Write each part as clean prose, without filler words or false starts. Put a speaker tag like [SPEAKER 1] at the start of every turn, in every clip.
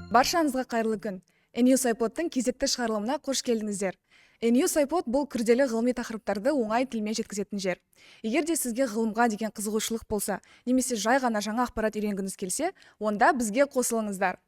[SPEAKER 1] Баршаңызға қайырлы күн. Enius iPod'тың кезекті шығарылымына қош келдіңіздер. Enius iPod бұл күрделі ғылыми тақырыптарды оңай тілмен жеткізетін жер. Егер де сізге ғылымға деген қызығушылық болса, немесе жай ғана жаңа ақпарат үйренгіңіз келсе, онда бізге қосылыңыздар.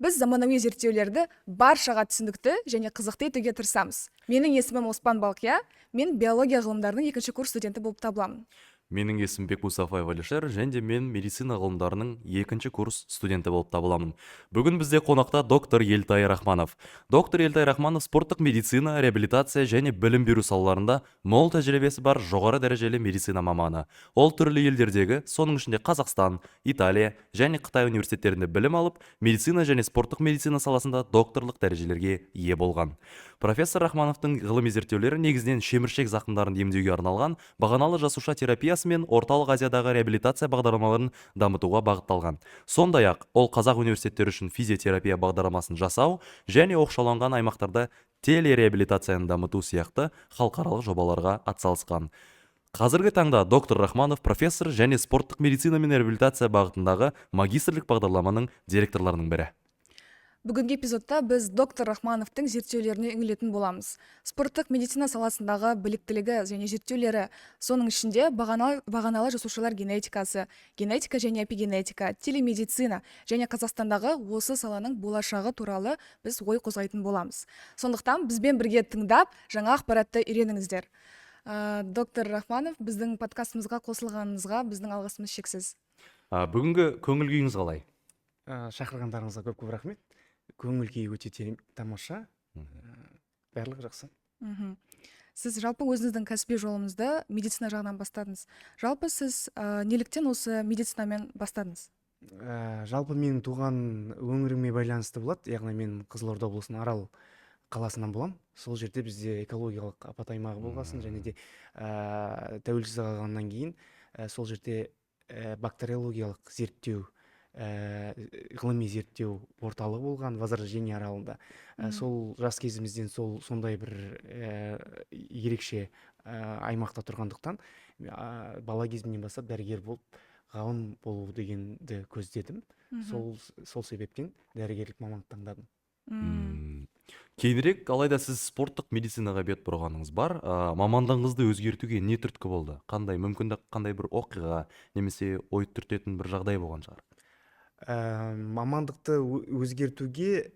[SPEAKER 1] Біз заманауи зерттеулерді баршаға түсінікті және қызықты етуге тырысамыз. Менің есімім Оспан Балқия, мен биология ғылымдарының 2-ші курс студенті болып табыламын.
[SPEAKER 2] Менің есімім Бекмусафаев Алишер, және мен медицина ғылымдарының 2-ші курс студенті болып табыламын. Бүгін бізде қонақта доктор Елтай Рахманов. Доктор Елтай Рахманов спорттық медицина, реабилитация және білім беру салаларында мол тәжірибесі бар жоғары дәрежелі медицина маманы. Ол түрлі елдердегі, соның ішінде Қазақстан, Италия және Қытай университеттерінде білім алып, медицина және спорттық медицина саласында докторлық дәрежелерге ие болған. Профессор Рахмановтың ғылыми зерттеулері негізінен шеміршек зақымдарын емдеуге арналған бағаналы жасуша терапиясы мен орталық Азиядағы реабилитация бағдарламаларын дамытуға бағытталған. Сондай-ақ, ол қазақ университеттері үшін физиотерапия бағдарламасын жасау және оқшауланған аймақтарда телереабилитацияны дамыту сияқты халықаралық жобаларға атсалысқан. Қазіргі таңда доктор Рахманов профессор және спорттық медицина мен реабилитация бағытындағы магистрлік бағдарламаның директорларының бірі.
[SPEAKER 1] Бүгінгі эпизодта біз доктор Рахмановтың зерттеулеріне үңілетін боламыз. Спорттық медицина саласындағы біліктілігі және зерттеулері, соның ішінде бағаналы жасушалар генетикасы, генетика және эпигенетика, телемедицина және Қазақстандағы осы саланың болашағы туралы біз ой қозғайтын боламыз. Сондықтан бізбен бірге тыңдап, жаңа ақпаратты үйреніңіздер. Доктор Рахманов, біздің подкастымызға қосылғаныңызға біздің алғысымыз шексіз.
[SPEAKER 2] Бүгінгі көңіл күйіңіз қалай?
[SPEAKER 3] Шақырғандарыңызға көп рахмет. Көңіл күй өте тамаша, барлығы жақсы.
[SPEAKER 1] Сіз жалпы өзіңіздің кәсіби жолыңызды медицина жағынан бастадыңыз. Жалпы сіз неліктен осы медицинамен бастадыңыз?
[SPEAKER 3] Жалпы менің туған өңіріме байланысты болады, яғни мен Қызылорда облысының Арал қаласынан болам. Сол жерде бізде экологиялық апат аймағы болғасын, және де тәуелсіз алғаннан кейін сол жерде бактериологиялық зерттеу, ғылыми зерттеу орталығы болған Возрождение аралында. Сол жас кезімізден сондай бір ерекше аймақта тұрғандықтан бала кезімнен бастап дәрігер болып ғалым болу дегенді көздедім. Сол себептен дәрігерлік мамандық таңдадым.
[SPEAKER 2] Кейінірек, алайда сіз спорттық медицинаға бет бұрғаныңыз бар. Мамандығыңызды өзгертуге не түрткі болды? Қандай мүмкіндік, қандай бір оқиға немесе ой түртетін бір жағдай болған шығар?
[SPEAKER 3] Мамандықты өзгертуге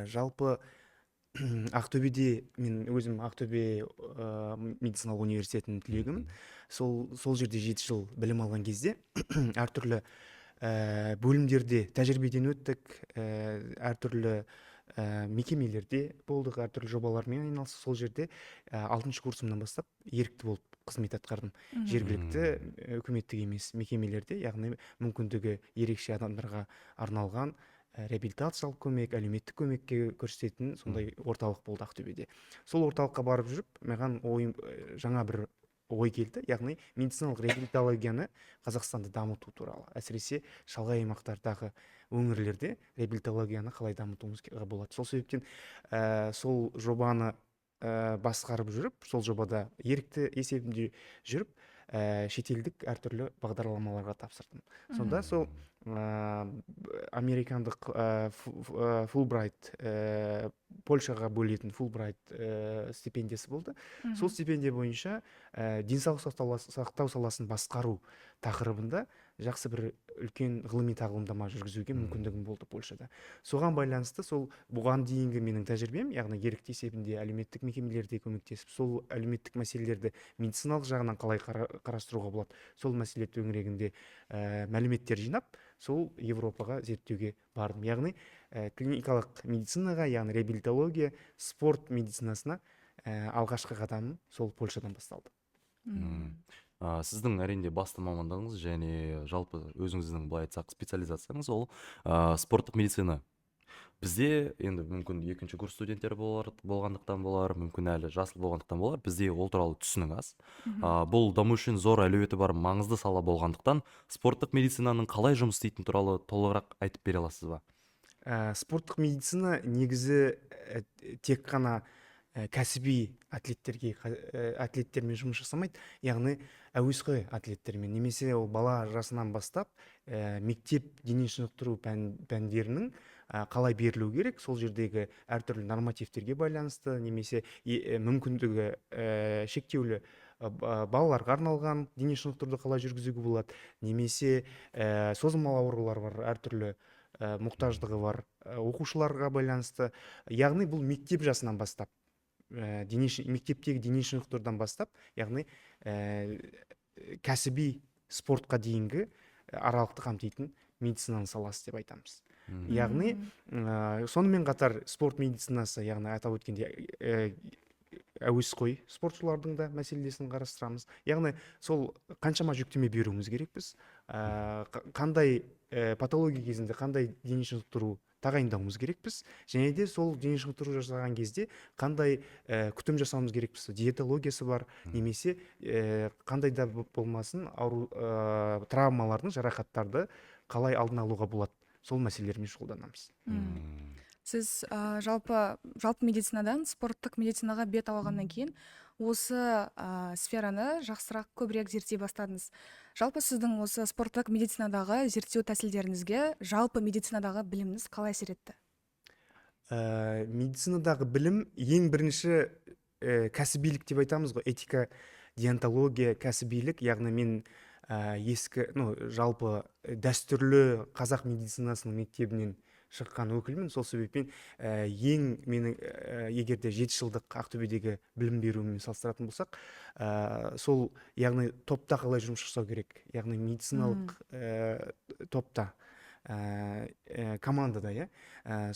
[SPEAKER 3] жалпы Ақтөбеде, мен өзім Ақтөбе медициналық университетінің түлегімін. Сол жерде 7 жыл білім алған кезде әртүрлі бөлімдерде тәжірибеден өттік, әртүрлі мекемелерде болдық, әртүрлі жобалармен айналыстық. Сол жерде 6-шы курсымнан бастап ерікті болып қызмет атқардым. Жергілікті үкіметтік емес мекемелерде, яғни мүмкіндігі ерекше адамдарға арналған реабилитациялық көмек, әлеуметтік көмекке көрсететін сондай орталық болды Ақтөбеде. Сол орталыққа барып жүріп, маған жаңа бір ой келді, яғни медициналық реабилитологияны Қазақстанды дамыту туралы. Әсіресе шалғай аймақтардағы өңірлерде реабилитологияны қалай дамытуымызға болады. Сол себептен сол жобаны басқарып жүріп, сол жобада ерікті есебінде жүріп, шетелдік әртүрлі бағдарламаларға тапсырдым. Сонда сол американдық Фулбрайт, Польшаға бөлетін Фулбрайт стипендиясы болды. Сол стипендия бойынша денсаулық сақтау саласын басқару тақырыбында жақсы бір үлкен ғылыми тағылымдама жүргізуге мүмкіндігім болды Польшада. Соған байланысты сол бұған дейінгі менің тәжірибем, яғни ерікті есебінде әлеуметтік мекемелерде көмектесіп, сол әлеуметтік мәселелерді медициналық жағынан қалай қарастыруға болады, сол мәселе төңірегінде мәліметтер жинап, сол Европаға зерттеуге бардым. Яғни клиникалық медицинаға, яғни реабилитология, спорт медицинасына алғашқы қадамым сол Польшадан басталды.
[SPEAKER 2] Сіздің әрине басты мамандығыңыз және жалпы өзіңіздің былай айтсақ специализацияңыз ол спорттық медицина. Бізде енді мүмкін 2-ші курс студенттері болғандықтан болар, мүмкін әлі жасыл болғандықтан болар, бізде ол туралы түсінік аз. Бұл даму үшін зор әлеуеті бар маңызды сала болғандықтан спорттық медицинаның қалай жұмыс істейтін туралы толығырақ айтып бере аласыз ба?
[SPEAKER 3] Спорттық медицина негізі тек қана кәсіби атлеттермен жұмыс жасамайды, яғни әуесқой атлеттермен, немесе ол бала жасынан бастап мектеп дене шынықтыру пәндерінің қалай берілу керек, сол жердегі әртүрлі нормативтерге байланысты, немесе мүмкіндігі шектеулі балаларға арналған дене шынықтыруды қалай жүргізуге болады, немесе созылмалы аурулар бар, әртүрлі мұқтаждығы бар оқушыларға байланысты. Яғни бұл мектеп жасынан бастап, мектептегі дене шынықтырудан бастап, яғни кәсіби спортқа дейінгі аралықты қамтитын медицинаның саласы деп айтамыз. Яғни сонымен қатар спорт медицинасы, яғни атап өткенде әуесқой спортшылардың да мәселесін қарастырамыз. Яғни сол қаншама жүктеме беруіміз керекпіз, қандай патология кезінде қандай дене шынықтыру тағайындауымыз керекпіз, және де сол дене шынықтыру жасаған кезде қандай күтім жасауымыз керекпіз, диетологиясы бар, немесе қандай да болмасын травмалардың, жарақаттарды қалай алдын алуға болады, сол мәселелермен шұғылданамыз.
[SPEAKER 1] Сіз жалпы медицинадан спорттық медицинаға бет алғаннан кейін осы сфераны жақсырақ көбірек зерттей бастадыңыз. Жалпы сіздің осы спорттық медицинадағы зерттеу тәсілдеріңізге жалпы медицинадағы біліміңіз қалай әсер етті?
[SPEAKER 3] Медицинадағы білім ең бірінші кәсібилік деп айтамыз ғой, этика, деонтология, кәсібилік. Яғни мен жалпы дәстүрлі қазақ медицинасының мектебінен шыққан өкілмін. Сол себеппен менің егерде 7 жылдық Ақтөбедегі білім беруіммен салыстыратын болсақ, сол яғни топта қалай жұмыс жасау керек, яғни медициналық топта, командада,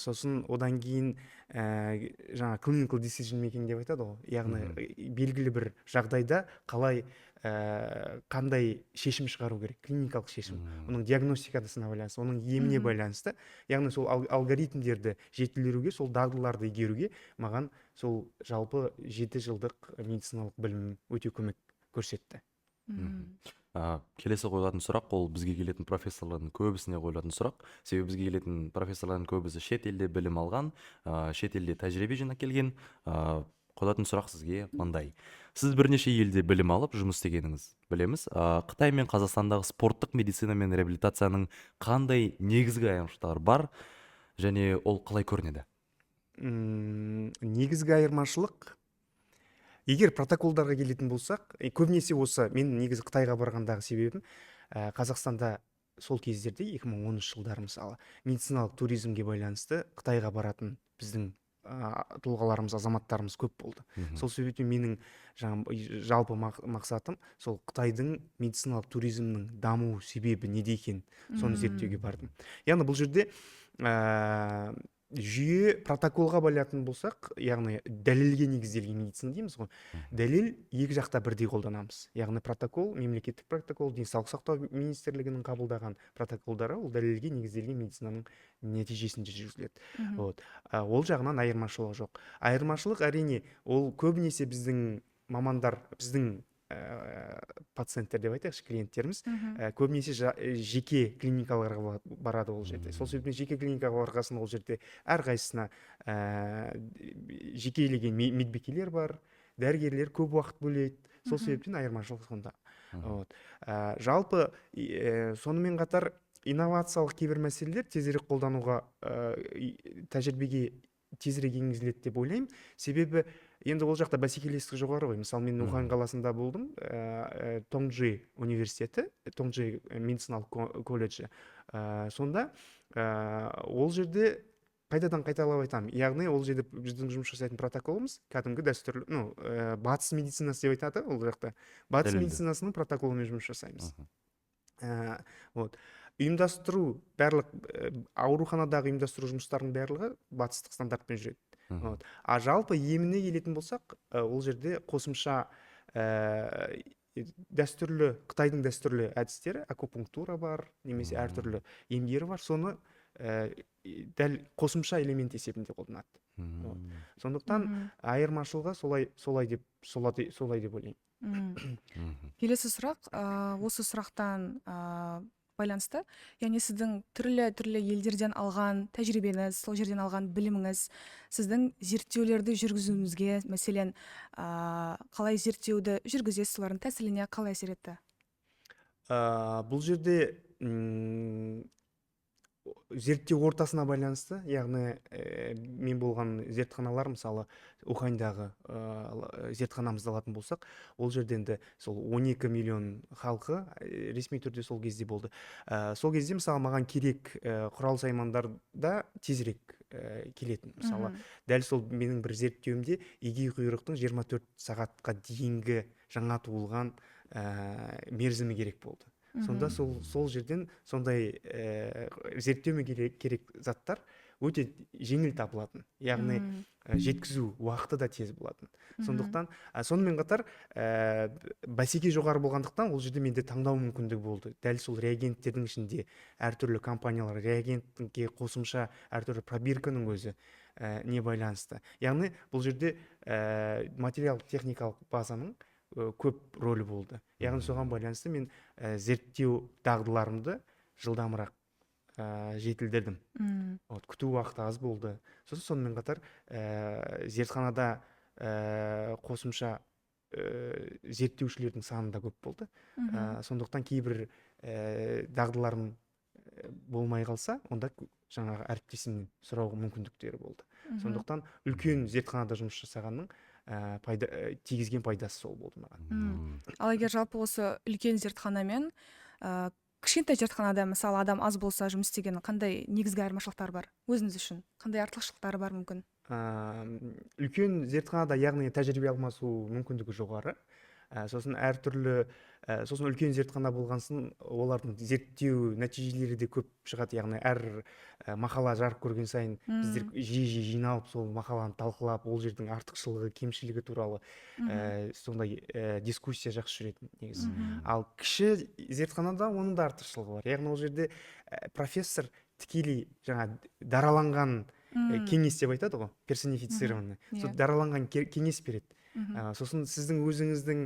[SPEAKER 3] сосын одан кейін жаңа clinical decision making деп айтады ғой, яғни белгілі бір жағдайда қалай қандай шешім шығару керек, клиникалық шешім, оның диагностикасына байланысты, оның еміне байланысты. Яғни сол алгоритмдерді жетілдіруге, сол дағдыларды игеруге маған сол жалпы 7 жылдық медициналық білім өте көмек көрсетті.
[SPEAKER 2] Келесі қойылатын сұрақ, ол бізге келетін профессорлардың көбісіне қойылатын сұрақ. Себебі бізге келетін профессорлардың көбісі шет елде білім алған, шет елде тәжірибе жинап келген. Қойылатын сұрақ сізге мындай: сіз бірнеше елде білім алып жұмыс істегеніңіз білеміз. Қытай мен Қазақстандағы спорттық медицина мен реабилитацияның қандай негізгі айырмашылықтары бар, және ол қалай көрінеді?
[SPEAKER 3] Негізгі айырмашылық, егер протоколдарға келетін болсақ, көбінесе осы мен негізі Қытайға барғандағы себебім, Қазақстанда сол кездерде 2013 жылдары мысалы медициналық туризмге байланысты Қытайға баратын біздің тұлғаларымыз, азаматтарымыз көп болды. Сол себептен менің жалпы мақсатым сол Қытайдың медициналық туризмнің даму себебі неде екен, соны зерттеуге бардым. Яғни бұл жерде жүйе протоколға байланатын болсақ, яғни дәлелге негізделген медицина дейміз ғой. Дәлел екі жақта бірдей қолданамыз. Яғни протокол, мемлекеттік протокол, денсаулық сақтау министрлігінің қабылдаған протоколдары, ол дәлелге негізделген медицинаның нәтижесінде жүргізіледі. Ол жағынан айырмашылық жоқ. Айырмашылық әрине, ол көбінесе біздің мамандар, біздің пациенттер деп айтайықшы, клиенттеріміз көбінесе жеке клиникаларға барады ол жерде. Сол себептен жеке клиникаға барғасын ол жерде әрқайсысына жекелеген медбикелер бар, дәрігерлер көп уақыт бөледі. Сол себептен айырмашылық сонда. Жалпы сонымен қатар инновациялық кейбір мәселелер тезірек қолдануға, тәжірибеге тезірек енгізіледі деп ойлаймын. Себебі енді ол жақта бәсекелестік жоғары ғой. Мысалы мен Ухань қаласында болдым, Тоңжи университеті, Тоңжи медициналық колледжі. Сонда ол жерде қайтадан қайталап айтамын, яғни ол жерде біздің жұмыс жасайтын протоколымыз кәдімгі дәстүрлі, батыс медицинасы деп айтады ол жақта. Батыс медицинасының протоколымен жұмыс жасаймыз. Ұйымдастыру, барлық ауруханадағы ұйымдастыру жұмыстардың барлығы батыстық стандартпен жүреді. А жалпы еміне келетін болсақ, ол жерде қосымша дәстүрлі, Қытайдың дәстүрлі әдістері, акупунктура бар, немесе әртүрлі емдері бар, соны дәл қосымша элемент есебінде қолданады. Сондықтан айырмашылығы солай деп ойлаймын.
[SPEAKER 1] Келесі сұрақ, осы сұрақтан байланысты. Яғни сіздің түрлі елдерден алған тәжірибеңіз, сол жерден алған біліміңіз сіздің зерттеулерді жүргізуіңізге, мәселен, қалай зерттеуді жүргізесіз, солардың тәсіліне қалай әсер етті?
[SPEAKER 3] Бұл жерде зерттеу ортасына байланысты, яғни мен болған зертханалар, мысалы Уханьдағы зертханамызды алатын болсақ, ол жерде енді сол 12 миллион халқы ресми түрде сол кезде болды. Сол кезде мысалы маған керек құрал саймандар да тезірек келетін. Мысалы дәл сол менің бір зерттеуімде егей құйрықтың 24 сағатқа дейінгі жаңа туылған мерзімі керек болды. Сонда сол жерден сондай зерттеуме керек заттар өте жеңіл табылатын, яғни жеткізу уақыты да тез болатын. Сондықтан сонымен қатар бәсеке жоғары болғандықтан ол жерде менде таңдау мүмкіндігі болды. Дәл сол реагенттердің ішінде әртүрлі компаниялар реагентке қосымша әртүрлі пробирканың өзі не байланысты. Яғни бұл жерде материал техникалық базаның көп рөлі болды. Яғни соған байланысты мен зерттеу дағдыларымды жылдамырақ жетілдірдім. Күту уақыты аз болды. Сосын сонымен қатар зертханада қосымша зерттеушілердің саны да көп болды. Сондықтан кейбір дағдыларым болмай қалса, онда жаңағы әріптесімнен сұрауға мүмкіндіктері болды. Сондықтан үлкен зертханада жұмыс жасағанның тигізген пайдасы сол болды маған.
[SPEAKER 1] Ал егер жалпы осы үлкен зертханамен кішкентай зертханада, мысалы, адам аз болса жұмыс істеген қандай негізгі айырмашылықтар бар өзіңіз үшін? Қандай артықшылықтары бар мүмкін?
[SPEAKER 3] Үлкен зертханада, яғни тәжірибе алмасу мүмкіндігі жоғары. Сосын сосын үлкен зертхана болғансын, олардың зерттеу нәтижелері де көп шығады. Яғни әр мақала жарық көрген сайын біздер жиі жиналып, сол мақаланы талқылап, ол жердің артықшылығы, кемшілігі туралы сондай дискуссия жақсы жүретін негізі. Ал кіші зертханада оның да артықшылығы бар. Яғни ол жерде профессор тікелей жаңа дараланған кеңес деп айтады ғой, персонифицированный. Сол дараланған кеңес береді. Сосын сіздің өзіңіздің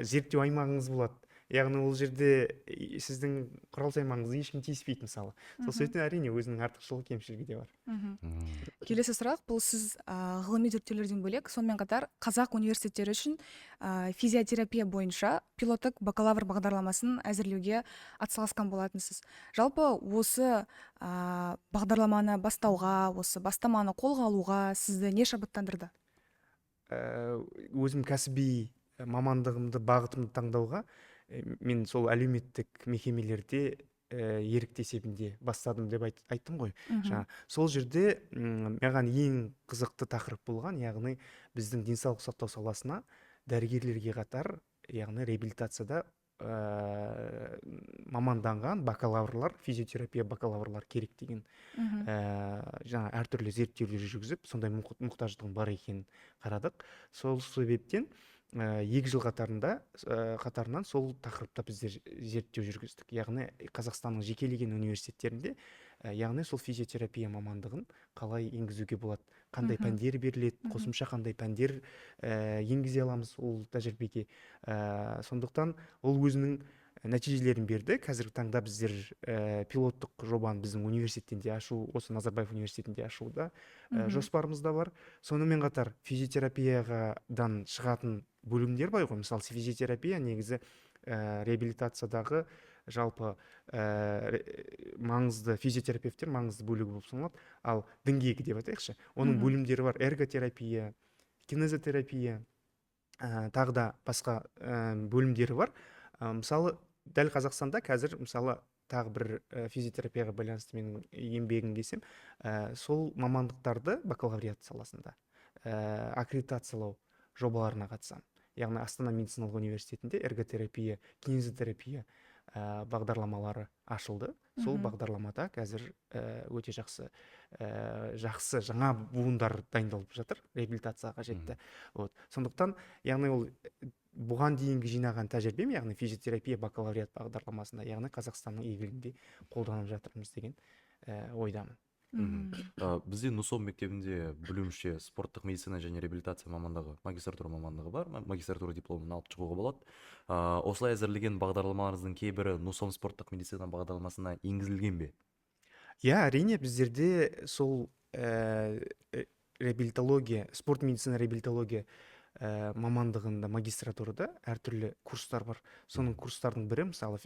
[SPEAKER 3] зерттеу аймағыңыз болады. Яғни ол жерде сіздің құрал сайманыңызға ешкім тиіспейді, мысалы. Сол себептен әрине өзінің артықшылығы, кемшілігі де бар.
[SPEAKER 1] Келесі сұрақ, бұл сіз ғылыми зерттеулерден бөлек, сонымен қатар қазақ университеттері үшін физиотерапия бойынша пилоттық бакалавр бағдарламасын әзірлеуге атсалысқан болатынсыз. Жалпы осы бағдарламаны бастауға, осы бастаманы қолға алуға сізді не шабыттандырды?
[SPEAKER 3] Өзім кәсіби мамандығымды, бағытымды таңдауға мен сол әлеуметтік мекемелерде ерікті есебінде бастадым деп айттым ғой. Сол жерде маған ең қызықты тақырып болған, яғни біздің денсаулық сақтау саласына дәрігерлерге қатар, яғни реабилитацияда маманданған бакалаврлар, физиотерапия бакалаврлар керек деген жаңа әртүрлі зерттеулер жүргізіп, сондай мұқтаждығың бар екенін қарадық. Сол себептен 2 жыл қатарынан сол тақырыпта біздер зерттеу жүргіздік. Яғни Қазақстанның жекелеген университеттерінде, яғни сол физиотерапия мамандығын қалай енгізуге болады, қандай пәндер беріледі, қосымша қандай пәндер енгізе аламыз ол тәжірибеге. Сондықтан ол өзінің нәтижелерін берді. Қазіргі таңда біздер пилоттық жобаны біздің университетінде ашу, осы Назарбаев университетінде ашуда жоспарымызда бар. Сонымен қатар физиотерапиядан шығатын бөлімдер бар ғой. Мысалы, физиотерапия негізі реабилитациядағы жалпы маңызды, физиотерапевттер маңызды бөлігі болып саналады. Ал діңгегі деп айтайықшы, оның бөлімдері бар: эрготерапия, кинезотерапия, тағы да басқа бөлімдері бар. Мысалы, дәл Қазақстанда қазір, мысалы, тағы бір физиотерапияға байланысты менің еңбегім десем, сол мамандықтарды бакалавриат саласында аккредитациялау жобаларына қатысамын. Яғни Астана медициналық университетінде эрготерапия, кинезотерапия бағдарламалары ашылды. Сол бағдарламада қазір өте жақсы жаңа буындар дайындалып жатыр, реабилитацияға жетті. Сондықтан, яғни ол бұған дейінгі жинаған тәжірибем, яғни физиотерапия бакалавриат бағдарламасында, яғни Қазақстанның игілігінде қолданып жатырмыз деген ойдамын.
[SPEAKER 2] Бізде нусом мектебінде білуімше спорттық медицина және реабилитация мамандығы магистратура мамандығы бар, магистратура дипломын алып шығуға болады. Осылай әзірлеген бағдарламаларыңыздың кейбірі нусом спорттық медицина бағдарламасына енгізілген бе?
[SPEAKER 3] Иә, әрине біздерде сол реабилитология, спорт медицина реабилитология мамандығында магистратурада әртүрлі курстар бар. Соның курстардың бірі мысалы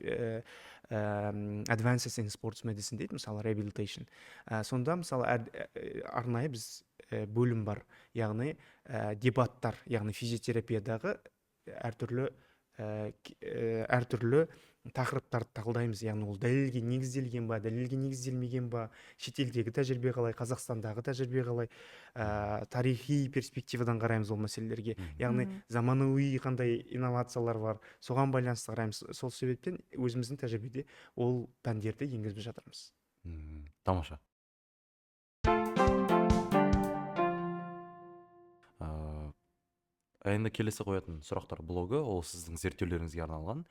[SPEAKER 3] Advances in Sports Medicine дейді, мысалы Rehabilitation. Сонда мысалы арнайы біз бөлім бар, яғни дебаттар, яғни физиотерапиядағы әртүрлі тақырыптарды талдаймыз, яғни ол дәлелге негізделген ба, дәлелге негізделмеген ба, шетелдегі тәжірибе қалай, Қазақстандағы тәжірибе қалай, тарихи перспективадан қараймыз ол мәселелерге, яғни заманауи қандай инновациялар бар, соған байланысты қараймыз. Сол себептен өзіміздің тәжірибеде ол пәндерді енгізіп жатырмыз.
[SPEAKER 2] Тамаша. Енді келесі қоятын сұрақтар блогы, ол сіздің зерттеулеріңізге арналған.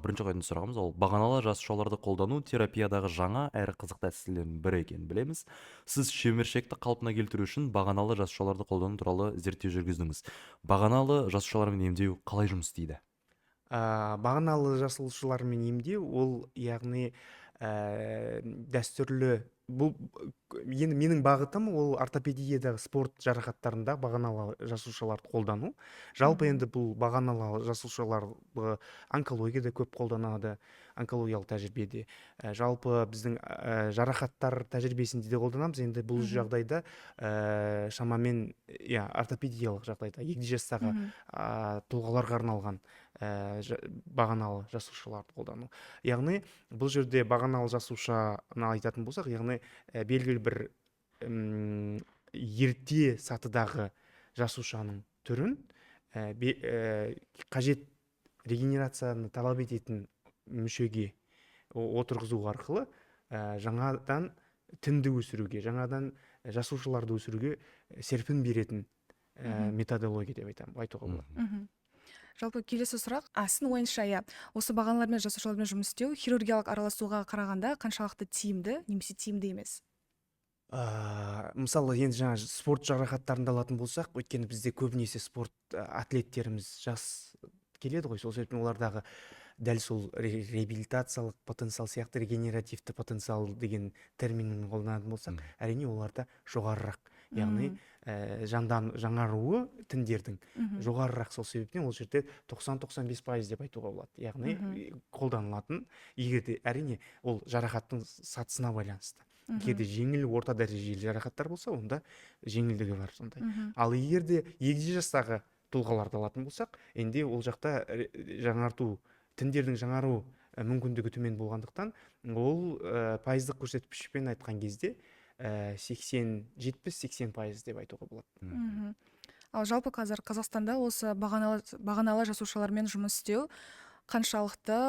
[SPEAKER 2] Бірінші қоятын сұрағымыз ол бағаналы жасушаларды қолдану терапиядағы жаңа әрі қызықты әдістердің бірі екенін білеміз. Сіз шеміршекті қалпына келтіру үшін бағаналы жасушаларды қолдану туралы зерттеу жүргіздіңіз. Бағаналы жасушалармен емдеу қалай жұмыс істейді?
[SPEAKER 3] Бағаналы жасушалармен емдеу ол яғни дәстүрлі, бұл енді менің бағытым ол ортопедиядағы спорт жарақаттарында бағаналы жасушаларды қолдану. Жалпы енді бұл бағаналы жасушаларды онкологияда көп қолданады, онкологиялық тәжірибеде. Жалпы біздің жарақаттар тәжірибесінде де қолданамыз. Енді бұл жағдайда шамамен ортопедиялық жағдайда егде жастағы тұлғаларға арналған бағаналы жасушаларды қолдану. Яғни бұл жерде бағаналы жасушаны айтатын болсақ, яғни белгілі бір ерте сатыдағы жасушаның түрін қажет регенерацияны талап ететін мүшеге отырғызу арқылы жаңадан тінді өсіруге, жаңадан жасушаларды өсіруге серпін беретін методология деп айтуға болады.
[SPEAKER 1] Жалпы келесі сұрақ, сіздің ойыңызша, осы бағаналармен жасушалармен жұмыс істеу хирургиялық араласуға қарағанда қаншалықты тиімді немесе тиімді емес?
[SPEAKER 3] Мысалы енді жаңа спорт жарақаттарында алатын болсақ, өйткені бізде көбінесе спорт атлеттеріміз жас келеді ғой, сол себептен олардағы дәл сол реабилитациялық потенциал сияқты регенеративті потенциал деген терминін қолданатын болсақ, әрине оларда жоғарырақ, яғни жаңаруы тіндердің жоғарырақ. Сол себептен ол жерде 90-95% деп айтуға болады, яғни қолданылатын, егерде әрине ол жарақаттың сатысына байланысты. Егерде жеңіл, орта дәрежелі жарақаттар болса, онда жеңілдігі бар сондай. Ал егерде егде жастағы тұлғаларды алатын болсақ, енді ол жақта жаңарту, тіндердің жаңару мүмкіндігі төмен болғандықтан, ол пайыздық көрсеткішпен айтқан кезде 70-80% деп айтуға болады.
[SPEAKER 1] Ал жалпы қазір Қазақстанда осы бағаналы жасушалармен жұмыс істеу қаншалықты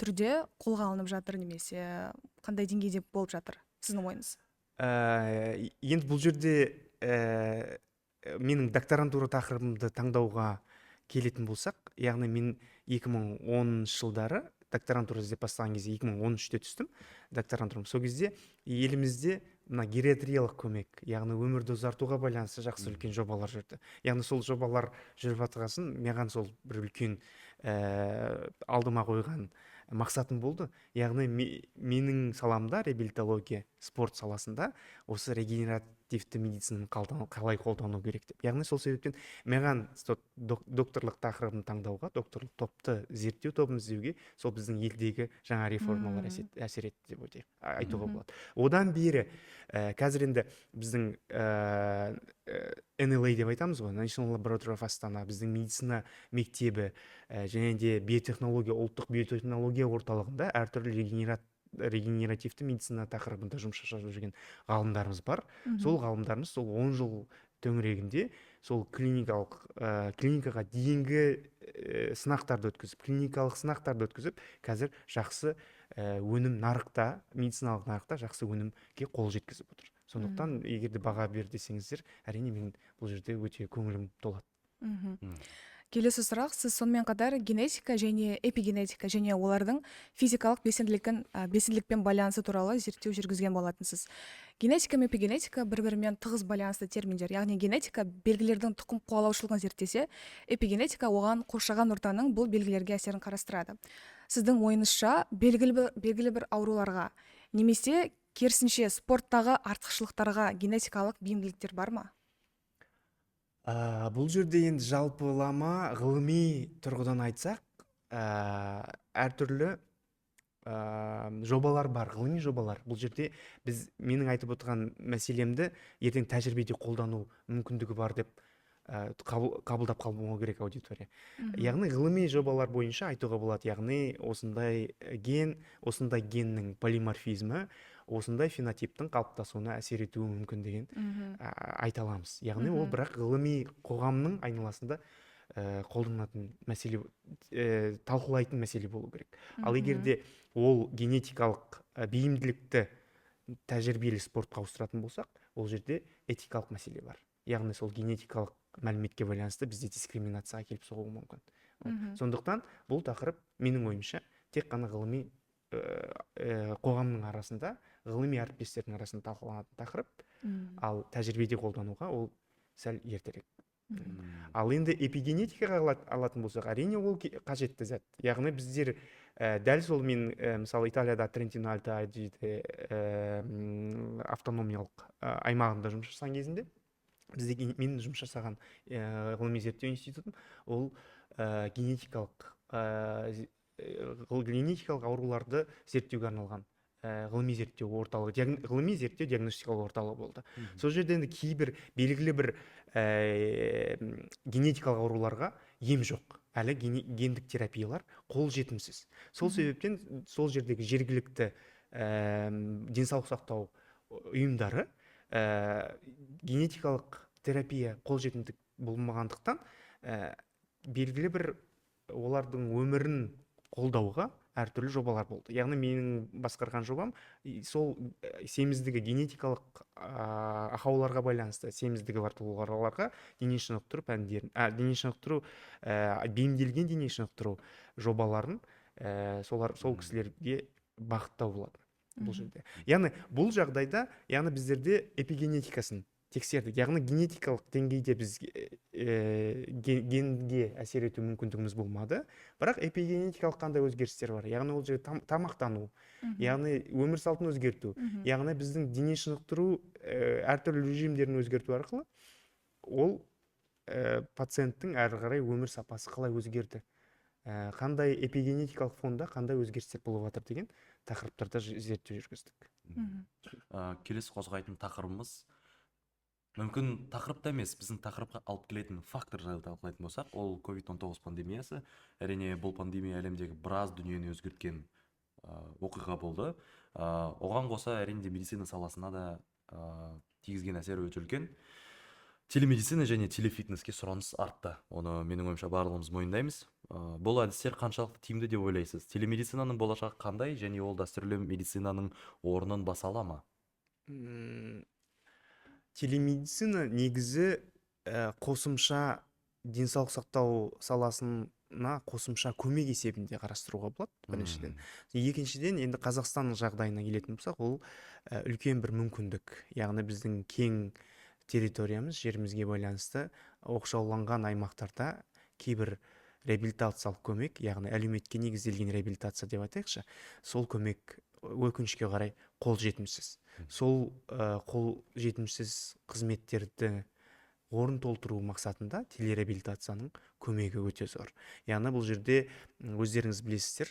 [SPEAKER 1] түрде қолға алынып жатыр, немесе қандай деңгейде болып жатыр, сіздің ойыңыз?
[SPEAKER 3] Енді бұл жерде менің докторантура тақырыбымды таңдауға келетін болсақ, яғни мен 2010 жылдары докторантура іздеп бастаған кезде 2013-те түстім докторантурам. Сол кезде елімізде гериатриялық көмек, яғни өмірді ұзартуға байланысты жақсы үлкен жобалар жүрді. Яғни сол жобалар жүріп жатқасын, маған сол бір үлкен алдыма қойған мақсатым болды. Яғни менің саламда, реабилитология, спорт саласында осы регенеративті медицинаны қалай қолдану керек деп. Яғни сол себептен маған докторлық тақырыбын таңдауға, докторлық топты зерттеу тобын іздеуге сол біздің елдегі жаңа реформалар әсер етті деп айтуға болады. Одан бері қазір енді біздің NLA деп айтамыз ғой, National Laboratory of Astana, біздің медицина мектебі және де биотехнология, ұлттық биотехнология орталығында әртүрлі регенеративті медицина тақырыбында жұмыс жасап жүрген ғалымдарымыз бар. Сол ғалымдарымыз сол 10 жыл төңірегінде сол клиникаға дейінгі сынақтарды өткізіп, клиникалық сынақтарды өткізіп, қазір жақсы өнім нарықта, медициналық нарықта жақсы өнімге қол жеткізіп отыр. Сондықтан егерде баға бер десеңіздер, әрине мен бұл жерде өте көңілім толады.
[SPEAKER 1] Келесі сұрақ, сіз сонымен қатар генетика және эпигенетика және олардың физикалық белсенділікпен байланысы туралы зерттеу жүргізген болатынсыз. Генетика мен эпигенетика бір-бірімен тығыз байланысты терминдер. Яғни генетика белгілердің тұқым қуалаушылығын зерттесе, эпигенетика оған қоршаған ортаның бұл белгілерге әсерін қарастырады. Сіздің ойыңызша белгілі бір ауруларға немесе керісінше спорттағы артықшылықтарға генетикалық бейімділіктер бар ма?
[SPEAKER 3] Бұл жерде енді жалпылама ғылыми тұрғыдан айтсақ, әртүрлі жобалар бар, ғылыми жобалар. Бұл жерде менің айтып отырған мәселемді ертең тәжірибеде қолдану мүмкіндігі бар деп қабылдап қалмау керек аудитория. Яғни ғылыми жобалар бойынша айтуға болады, яғни осындай геннің полиморфизмі осындай фенотиптің қалыптасуына әсер етуі мүмкін деген айта аламыз. Яғни ол бірақ ғылыми қоғамның айналасында қолданатын мәселе, талқылайтын мәселе болу керек. Ал егерде ол генетикалық бейімділікті тәжірибелі спортқа ауыстыратын болсақ, ол жерде этикалық мәселе бар. Яғни сол генетикалық мәліметке байланысты бізде дискриминацияға келіп соғуы мүмкін. Сондықтан бұл тақырып менің ойымша тек қана ғылыми қоғамның арасында, ғылыми әріптестердің арасында талқыланатын тақырып, ал тәжірибеде қолдануға ол сәл ертерек. Ал енді эпигенетикаға алатын болсақ, әрине ол қажетті зат. Яғни біздер дәл сол мен мысалы Италияда Трентино Альто Адидже автономиялық аймағында жұмыс жасаған кезінде, мен жұмыс жасаған ғылыми зерттеу институтым ол генетикалық ауруларды зерттеуге арналған ғылыми зерттеу орталығы, ғылыми зерттеу диагностикалық орталығы болды. Сол жерде енді кейбір белгілі бір генетикалық ауруларға ем жоқ, әлі гендік терапиялар қол жетімсіз. Сол себептен сол жердегі жергілікті денсаулық сақтау ұйымдары генетикалық терапия қолжетімді болмағандықтан белгілі бір олардың өмірін қолдауға әртүрлі жобалар болды. Яғни менің басқарған жобам сол семіздігі генетикалық ақауларға байланысты семіздігі бар тұлғаларға дене шынықтыру бейімделген дене шынықтыру жобаларын сол кісілерге бағыттау болады бұл жерде. Яғни бұл жағдайда біздерде эпигенетикасын тексердік. Яғни генетикалық деңгейде біз генге әсер ету мүмкіндігіміз болмады, бірақ эпигенетикалық қандай өзгерістер бар. Яғни ол жерде тамақтану, яғни өмір салтын өзгерту, яғни біздің дене шынықтыру әртүрлі режимдерін өзгерту арқылы ол пациенттің әрі қарай өмір сапасы қалай өзгерді, қандай эпигенетикалық фонда қандай өзгерістер болып жатыр деген тақырыптарда зерттеу жүргіздік.
[SPEAKER 2] Келесі қозғайтын тақырыбымыз мүмкін тақырыпта емес, біздің тақырыпқа алып келетін фактор жайлы талқылайтын болсақ, ол COVID-19 пандемиясы. Әрине бұл пандемия әлемдегі біраз дүниені өзгерткен оқиға болды. Оған қоса әрине медицина саласына да тигізген әсері өте үлкен. Телемедицина және телефитнеске сұраныс артты. Оны менің ойымша барлығымыз мойындаймыз. Бұл әдістер қаншалықты тиімді деп ойлайсыз? Телемедицинаның болашағы қандай және ол дәстүрлі медицинаның орнын баса ала ма?
[SPEAKER 3] Телемедицина негізі қосымша денсаулық сақтау саласына қосымша көмек есебінде қарастыруға болады, біріншіден. Екіншіден, енді Қазақстанның жағдайына келетін болсақ, ол үлкен бір мүмкіндік. Яғни біздің кең территориямыз, жерімізге байланысты оқшауланған аймақтарда кейбір реабилитациялық көмек, яғни әлеуметке негізделген реабилитация деп айтайықшы, сол көмек өкінішке қарай қол жетімсіз. Сол қол жетімсіз қызметтерді орын толтыру мақсатында телереабилитацияның көмегі өте зор. Яғни бұл жерде өздеріңіз білесіздер,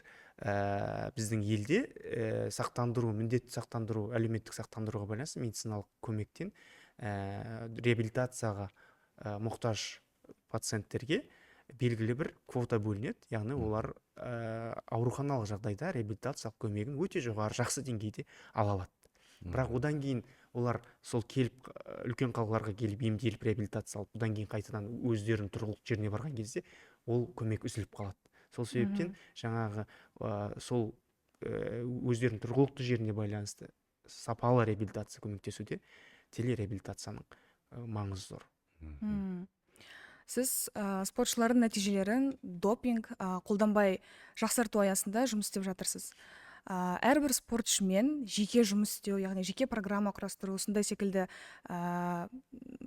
[SPEAKER 3] біздің елде міндетті сақтандыру, әлеуметтік сақтандыруға байланысты медициналық көмектен реабилитацияға мұқтаж пациенттерге белгілі бір квота бөлінеді. Яғни олар ауруханалық жағдайда реабилитациялық көмегін өте жоғары, жақсы деңгейде ала алады. Бірақ одан кейін олар сол келіп үлкен қалаларға келіп емделіп реабилитация алып, одан кейін қайтадан өздерінің тұрғылықты жеріне барған кезде ол көмек үзіліп қалады. Сол себептен жаңағы сол өздерінің тұрғылықты жеріне байланысты сапалы реабилитация көмектесуде телереабилитацияның маңызы зор.
[SPEAKER 1] сіз спортшылардың нәтижелерін допинг қолданбай жақсарту аясында жұмыс істеп жатырсыз. Әрбір спортшымен жеке жұмыс істеу, яғни жеке программа құрастыру, осындай секілді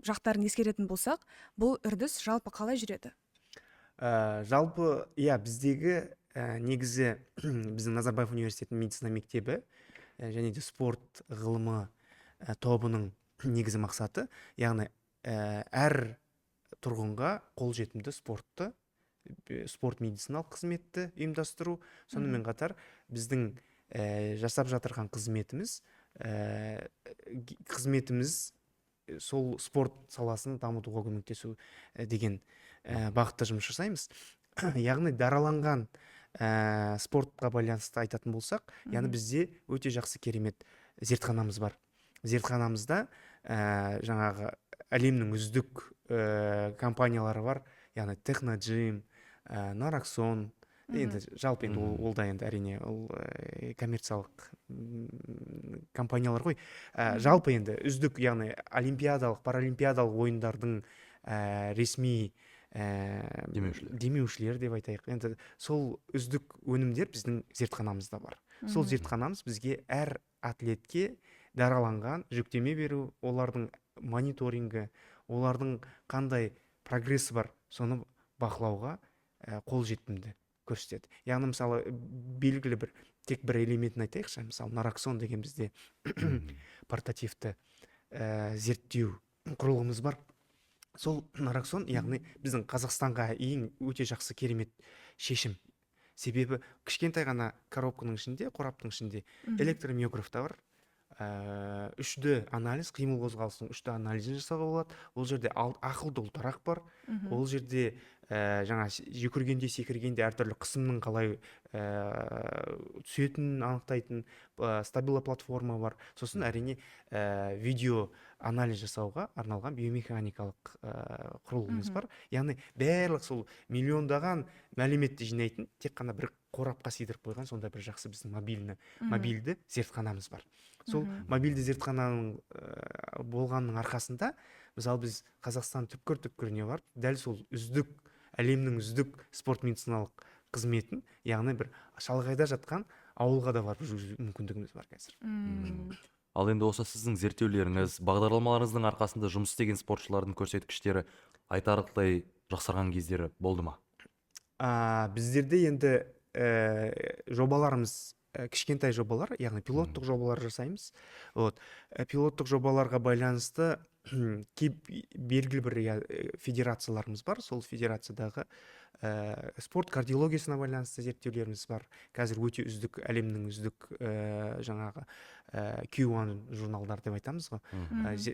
[SPEAKER 1] жақтарын ескеретін болсақ, бұл үрдіс жалпы қалай жүреді?
[SPEAKER 3] Жалпы біздегі негізі біздің Назарбаев университетінің медицина мектебі және де спорт ғылымы тобының негізі мақсаты, яғни әр тұрғынға қолжетімді спорт медициналық қызметті ұйымдастыру. Сонымен қатар біздің жасап жатырған қызметіміз сол спорт саласын дамытуға көмектесу деген бағытта жұмыс жасаймыз. Яғни дараланған спортқа байланысты айтатын болсақ, яғни бізде өте жақсы керемет зертханамыз бар. Зертханамызда жаңағы әлемнің үздік компаниялары бар, яғни Техноджим, Нараксон, енді жалпы енді ол да енді әрине ол коммерциялық компаниялар ғой. Жалпы енді үздік, яғни олимпиадалық, паралимпиадалық ойындардың ресми демеушілер деп айтайық. Енді сол үздік өнімдер біздің зертханамызда бар. Сол зертханамыз бізге әр атлетке дараланған жүктеме беру, олардың мониторингі, олардың қандай прогрессі бар, соны бақылауға қолжетімді көрсетеді. Яғни мысалы белгілі тек бір элементін айтайықшы, мысалы Нараксон деген бізде портативті зерттеу құрылғымыз бар. Сол Нараксон, яғни біздің Қазақстанға өте жақсы керемет шешім. Себебі кішкентай ғана коробканың ішінде, қораптың ішінде электромиограф та бар. 3D анализ, қимыл қозғалысының 3D анализін жасауға болады. Ол жерде ақылды ұлтарақ бар. Ол жерде жаңа жүгіргенде, секіргенде әртүрлі қысымның қалай түсетінін анықтайтын стабило платформа бар. Сосын әрине видео анализ жасауға арналған биомеханикалық құрылғымыз бар. Яғни барлық сол миллиондаған мәліметті жинайтын тек қана бір қорапқа сыйдырып қойған сондай бір жақсы біздің мобильді зертханамыз бар. Сол мобильді зертхананың болғанның арқасында мысалы біз Қазақстан түпкір-түпкіріне барып, дәл сол әлемнің үздік спорт медициналық қызметін, яғни бір шалғайда жатқан ауылға да барып жүргізу мүмкіндігіміз бар қазір.
[SPEAKER 2] Ал енді осы сіздің зерттеулеріңіз, бағдарламаларыңыздың арқасында жұмыс істеген спортшылардың көрсеткіштері айтарлықтай жақсарған кездері болды ма?
[SPEAKER 3] Біздерде енді жобаларымыз кішкентай жобалар, яғни пилоттық жобалар жасаймыз. Пилоттық жобаларға байланысты белгілі бір федерацияларымыз бар. Сол федерациядағы спорт кардиологиясына байланысты зерттеулеріміз бар. Қазір өте үздік, әлемнің үздік жаңағы Q1 журналдар деп айтамыз ғой.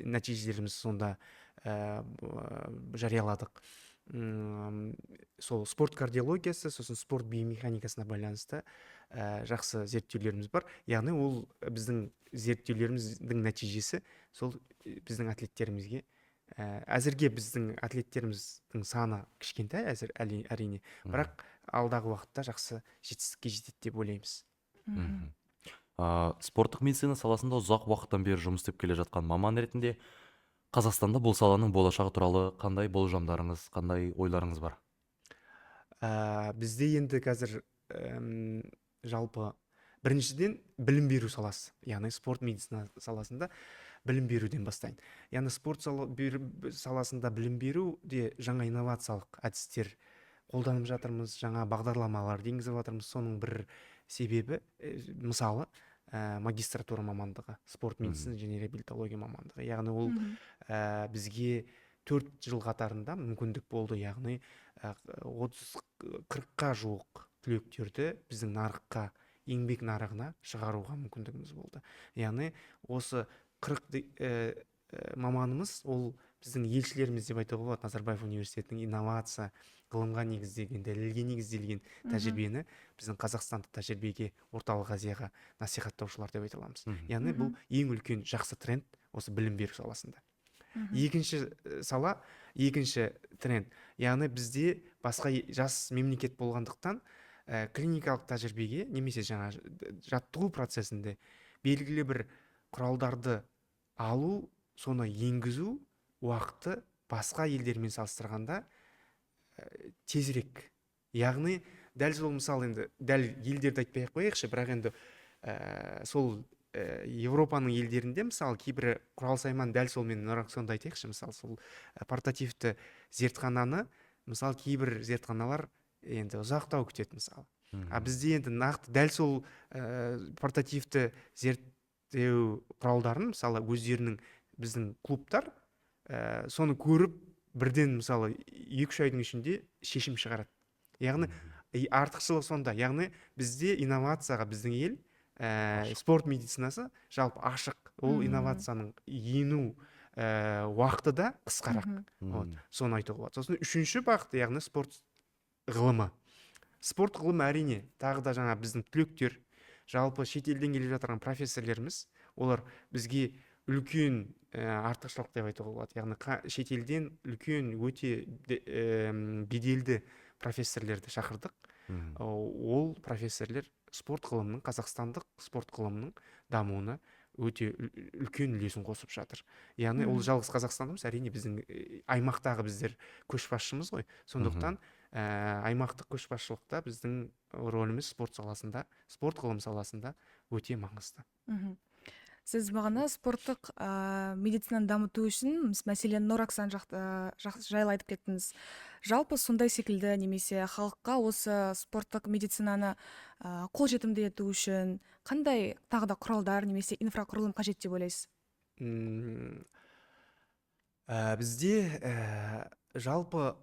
[SPEAKER 3] Нәтижелеріміз сонда жарияладық. Сол спорт кардиологиясы, сосын спорт биомеханикасына байланысты жақсы зерттеулеріміз бар. Яғни ол біздің зерттеулеріміздің нәтижесі сол біздің атлеттерімізге. Әзірге біздің атлеттеріміздің саны кішкентай әрине, бірақ алдағы уақытта жақсы жетістікке жетеді деп ойлаймыз.
[SPEAKER 2] Спорттық медицина саласында ұзақ уақыттан бері жұмыс істеп келе жатқан маман ретінде Қазақстанда бұл саланың болашағы туралы қандай болжамдарыңыз, қандай ойларыңыз бар?
[SPEAKER 3] Бізде енді қазір жалпы біріншіден білім беру саласы, яғни спорт медицина саласында білім беруден бастайын. Яғни спорт саласында білім беру де жаңа инновациялық әдістер қолданып жатырмыз, жаңа бағдарламалар енгізіп жатырмыз. Соның бір себебі, мысалы, магистратура мамандығы, спорт медицина және реабилитология мамандығы. Яғни ол бізге 4 жыл қатарында мүмкіндік болды, яғни 30-40-қа жуық түлектерді біздің нарыққа, еңбек нарығына шығаруға мүмкіндігіміз болды. Яғни осы 40 маманымыз, ол біздің елшілеріміз деп айтуға болады. Назарбаев университетінің инновация, ғылымға негізделген, дәлелге негізделген тәжірибені біздің қазақстандық тәжірибеге, орталық Азияға насихаттаушылар деп айта аламыз. Яғни бұл ең үлкен жақсы тренд осы білім беру саласында. Екінші тренд, яғни бізде басқа жас мемлекет болғандықтан клиникалық тәжірибеге немесе жаңа жаттығу процесінде белгілі бір құралдарды алу, соны енгізу уақыты басқа елдермен салыстырғанда тезірек. Яғни дәл сол мысалы енді дәл елдерді айтпай ақ қояйықшы, бірақ енді сол Европаның елдерінде мысалы кейбір құрал сайман дәл сол мен нұраксонды айтайықшы, мысалы сол портативті зертхананы мысалы кейбір зертханалар енді ұзақтау күтеді мысалы. А бізде енді нақты дәл сол портативті зерттеу құралдарын мысалы өздерінің біздің клубтар соны көріп бірден мысалы 2-3 айдың ішінде шешім шығарады. Яғни артықшылық сонда. Яғни бізде инновацияға біздің ел спорт медицинасы жалпы ашық. Ол инновацияның ену уақыты да қысқарақ. Соны айтуға болады. Сосын үшінші бағыт, яғни спорт ғылымы. Спорт ғылымы әрине тағы да жаңа біздің түлектер, жалпы шетелден келіп жатырған профессорлеріміз, олар бізге үлкен артықшылық деп айтуға болады. Яғни шетелден үлкен өте беделді профессорлерді шақырдық. Ол профессорлер спорт ғылымының, қазақстандық спорт ғылымының дамуына өте үлкен үлесін қосып жатыр. Яғни ол жалғыз Қазақстан емес, әрине біздің аймақтағы біздер көшбасшымыз ғой. Сондықтан аймақтық көшбасшылықта біздің рөліміз спорт ғылым саласында өте маңызды.
[SPEAKER 1] Сіз бағана спорттық медицинаны дамыту үшін мәселен Нораксан жайлы айтып кеттіңіз. Жалпы сондай секілді немесе халыққа осы спорттық медицинаны қолжетімді ету үшін қандай тағы да құралдар немесе инфрақұрылым қажет деп ойлайсыз?
[SPEAKER 3] Бізде жалпы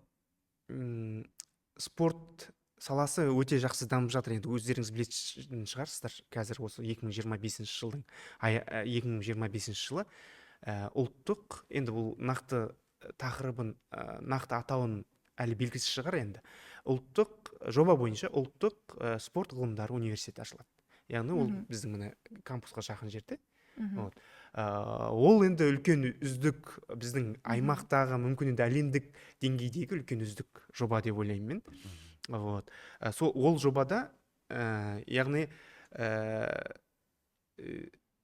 [SPEAKER 3] спорт саласы өте жақсы дамып жатыр. Енді өздеріңіз білетін шығарсыздар, қазір осы 2025 жылдың 2025 жылы ұлттық, енді бұл нақты тақырыбын, нақты атауын әлі белгісіз шығар енді. Ұлттық жоба бойынша ұлттық спорт ғылымдары университеті ашылады. Яғни ол біздің міне кампусқа жақын жерде. Ол енді үлкен үздік біздің аймақтағы, мүмкін енді әлемдік деңгейдегі үлкен үздік жоба деп ойлаймын мен. Ол жобада яғни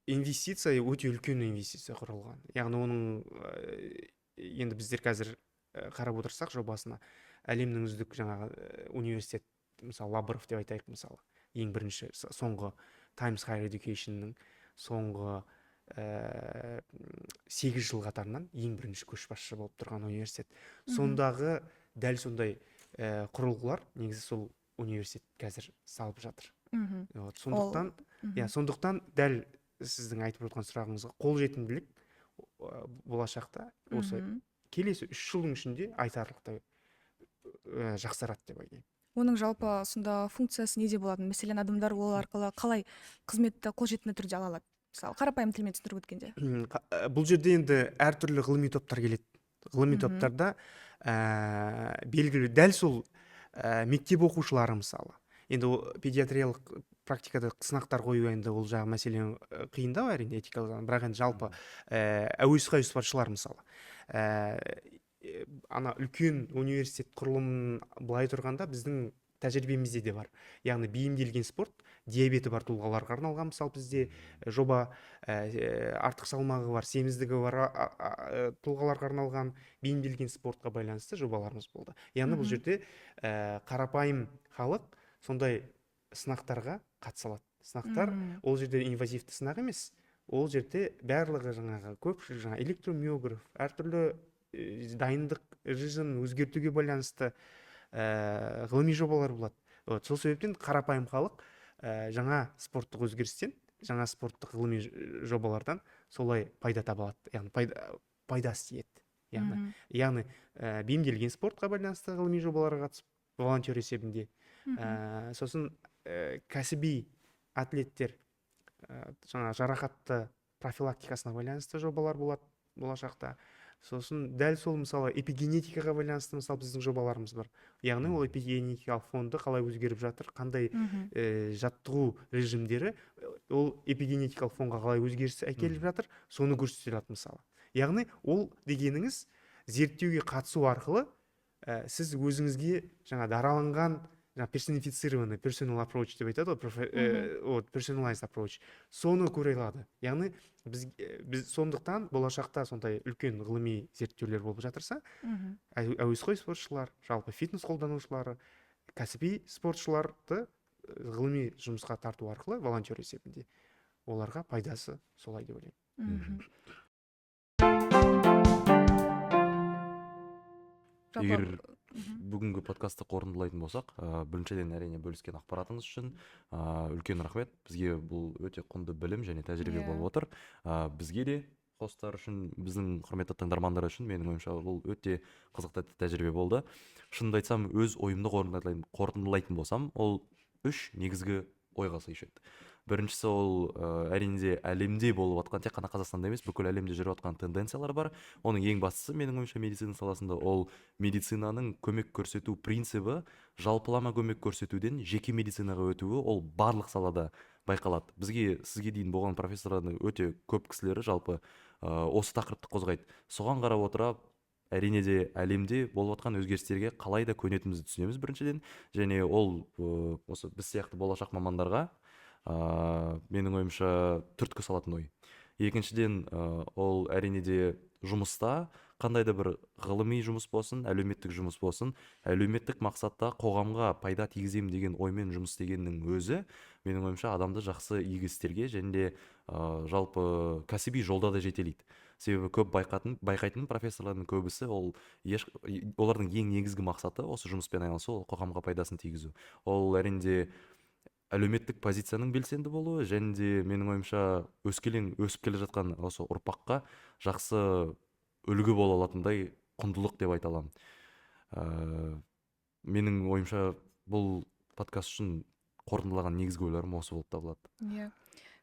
[SPEAKER 3] инвестиция өте үлкен инвестиция құрылған. Яғни оның енді біздер қазір қарап отырсақ жобасына әлемнің үздік жаңағы университет, мысалы Лабыров деп айтайық, мысалы ең бірінші соңғы Times Higher Education'ның соңғы 8 жыл қатарынан ең бірінші көшбасшы болып тұрған университет. Сондағы дәл сондай құрылғылар негізі сол университет қазір салып жатыр. Сондықтан дәл сіздің айтып отырған сұрағыңызға қолжетімділік болашақта осы келесі 3 жылдың ішінде айтарлықтай жақсарады деп ойлаймын.
[SPEAKER 1] Оның жалпы сонда функциясы неде болады? Мәселен, адамдар ол арқылы қалай қызметті қолжетімді түрде ала алады? Мысалы, қарапайым тілмен түсіндіріп өткенде.
[SPEAKER 3] Бұл жерде енді әртүрлі ғылыми топтар келеді. Ғылыми топтарда белгілі дәл сол мектеп оқушылары, мысалы. Енді педиатриялық практикада сынақтар қою енді ол жағы мәселе қиындау, әрине этикалық, бірақ енді жалпы әуесқой спортшылар, мысалы. Ана үлкен университет құрылымын былай тұрғанда біздің тәжірибемізде де бар. Яғни бейімделген спорт, диабеті бар тұлғаларға арналған, мысалы бізде жоба, артық салмағы бар, семіздігі бар тұлғаларға арналған бейімделген спортқа байланысты жобаларымыз болды. Яғни бұл жерде қарапайым халық сондай сынақтарға қатыса алады. Сынақтар ол жерде инвазивті сынақ емес, ол жерде барлығы жаңағы көпшілік жаңа электромиограф, әртүрлі дайындық режимін өзгертуге байланысты ғылыми жобалар болады. Сол себептен қарапайым халық жаңа спорттық өзгерістен, жаңа спорттық ғылыми жобалардан солай пайда таба алады. Яғни пайдасы тиеді. Яғни бейімделген спортқа байланысты ғылыми жобаларға қатысып, волонтер есебінде. Сосын кәсіби атлеттер жаңа жарақатты профилактикасына байланысты жобалар болады болашақта. Сосын дәл сол мысалы эпигенетикаға байланысты мысалы біздің жобаларымыз бар. Яғни ол эпигенетикалық фонды қалай өзгеріп жатыр, қандай жаттығу режимдері ол эпигенетикалық фонға қалай өзгеріс әкеліп жатыр, соны көрсетіледі мысалы. Яғни ол дегеніңіз зерттеуге қатысу арқылы сіз өзіңізге жаңа дараланған персонифицированный personal approach деп айтады ғой, вот personalized approach, соны көре алады. Яғни біз сондықтан болашақта сондай үлкен ғылыми зерттеулер болып жатырса, әуесқой спортшылар, жалпы фитнес қолданушылары, кәсіби спортшыларды ғылыми жұмысқа тарту арқылы волонтер есебінде оларға пайдасы солай деп ойлаймын.
[SPEAKER 2] Егер бүгінгі подкастты қорытындылайтын болсақ, біріншіден әрине бөліскен ақпаратыңыз үшін үлкен рахмет. Бізге бұл өте құнды білім және тәжірибе болып отыр. Бізге де хостар үшін, біздің құрметті тыңдармандар үшін менің ойымша бұл өте қызықты тәжірибе болды. Шынымды айтсам, өз ойымды қорытындылайтын болсам, ол 3 негізгі ойға сыйшайды. Біріншісі ол әрине әлемде болып жатқан, тек қана Қазақстанда емес, бүкіл әлемде жүріп жатқан тенденциялар бар. Оның ең бастысы менің ойымша медицина саласында ол медицинаның көмек көрсету принцибі жалпылама көмек көрсетуден жеке медицинаға өтуі ол барлық салада байқалады. Сізге дейін болған профессорлардың өте көп кісілері жалпы осы тақырыпты қозғайды. Соған қарап отырып, әрине де әлемде болып жатқан өзгерістерге қалай да көнетімізді түсінеміз біріншіден, және ол осы біз сияқты болашақ мамандарға менің ойымша түрткі салатын ой. Екіншіден, ол әрине де жұмыста қандай да бір ғылыми жұмыс болсын, әлеуметтік жұмыс болсын, әлеуметтік мақсатта қоғамға пайда тигіземін деген оймен жұмыс істегеннің өзі менің ойымша адамды жақсы игі істерге және де жалпы кәсіби жолда да жетелейді. Себебі көп байқайтын профессорлардың көбісі олардың ең негізгі мақсаты осы жұмыспен айналысу, ол қоғамға пайдасын тигізу. Ол әрине де әлеуметтік позицияның белсенді болуы және де менің ойымша өсіп келе жатқан осы ұрпаққа жақсы үлгі бола алатындай құндылық деп айта аламын. Менің ойымша бұл подкаст үшін қорытындылаған негізгі ойларым осы болып табылады.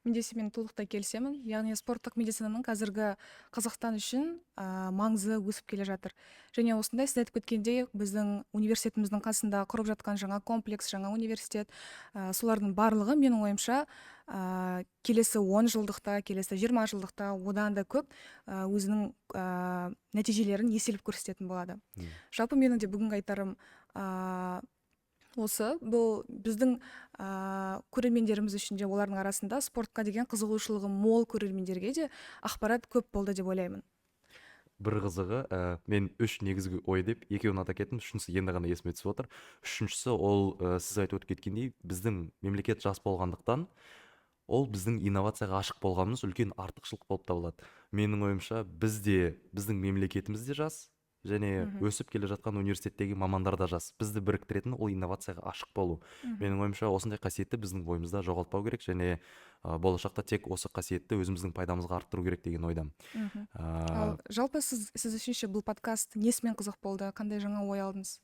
[SPEAKER 1] Мен де сенімен толықтай келісемін. Яғни спорттық медицинаның қазіргі Қазақстан үшін маңызы өсіп келе жатыр. Және осындай сіз айтып кеткендей, біздің университетіміздің қасында құрып жатқан жаңа комплекс, жаңа университет, солардың барлығы менің ойымша келесі 10 жылдықта, келесі 20 жылдықта одан да көп өзінің нәтижелерін еселіп көрсететін болады. Жалпы менің де бүгінгі айтарым осы, бұл біздің көрермендеріміз үшін де, олардың арасында спортқа деген қызығушылығы мол көрермендерге де ақпарат көп болды деп ойлаймын.
[SPEAKER 2] Бір қызығы, мен 3 негізгі ой деп екеуін атап кеттім, үшіншісі енді ғана есіме түсіп отыр. Үшіншісі ол сіз айтып өтіп кеткендей, біздің мемлекет жас болғандықтан ол біздің инновацияға ашық болғанымыз үлкен артықшылық болып табылады. Менің ойымша біздің мемлекетіміз де жас, және өсіп келе жатқан университеттегі мамандар да жас. Бізді біріктіретін ол инновацияға ашық болу. Менің ойымша осындай қасиетті біздің бойымызда жоғалтпау керек, және болашақта тек осы қасиетті өзіміздің пайдамызға арттыру керек деген ойдамын.
[SPEAKER 1] Жалпы сіз үшінші бұл подкаст несімен қызық болды? Қандай жаңа ой алдыңыз?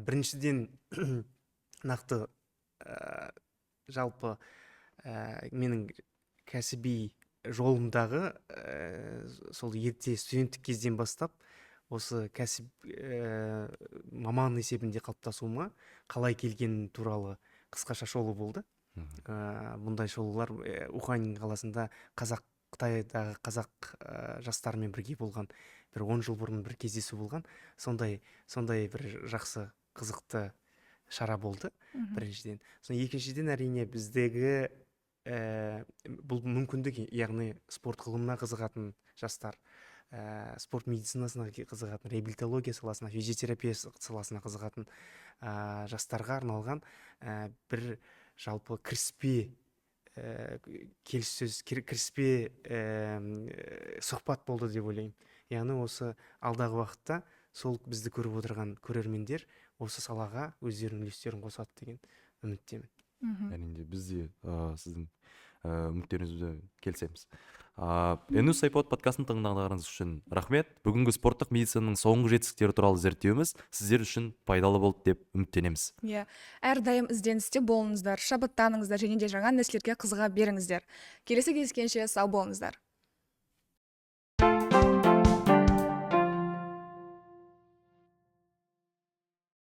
[SPEAKER 3] Біріншіден нақты жалпы менің кәсіби жолымдағы сол ерте студенттік кезден бастап осы кәсіп маман есебінде қалыптасуыма қалай келгені туралы қысқаша шолу болды. Бұндай шолулар Ухань қаласында Қытайдағы қазақ жастарымен бірге болған, бір 10 жыл бұрын бір кездесу болған. Сондай бір жақсы қызықты шара болды біріншіден. Екіншіден әрине біздегі бұл мүмкіндік, яғни спорт ғылымына қызығатын жастар, спорт медицинасына қызығатын, реабилитология саласына, физиотерапия саласына қызығатын жастарға арналған бір жалпы кіріспе сұхбат болды деп ойлаймын. Яғни осы алдағы уақытта сол бізді көріп отырған көрермендер осы салаға өздерінің үлестерін қосады деген үміттемін.
[SPEAKER 2] Әрине біз де сіздің үміттеріңізді келісеміз. Энус iPod подкастын тыңдағандарыңыз үшін рахмет. Бүгінгі спорттық медицинаның соңғы жетістіктері туралы зерттеуіміз сіздер үшін пайдалы болды деп үміттенеміз.
[SPEAKER 1] Әрдайым ізденісте болыңыздар, шабыттаныңыздар және де жаңа нәрселерге қызыға беріңіздер. Келесі кездескенше сау болыңыздар.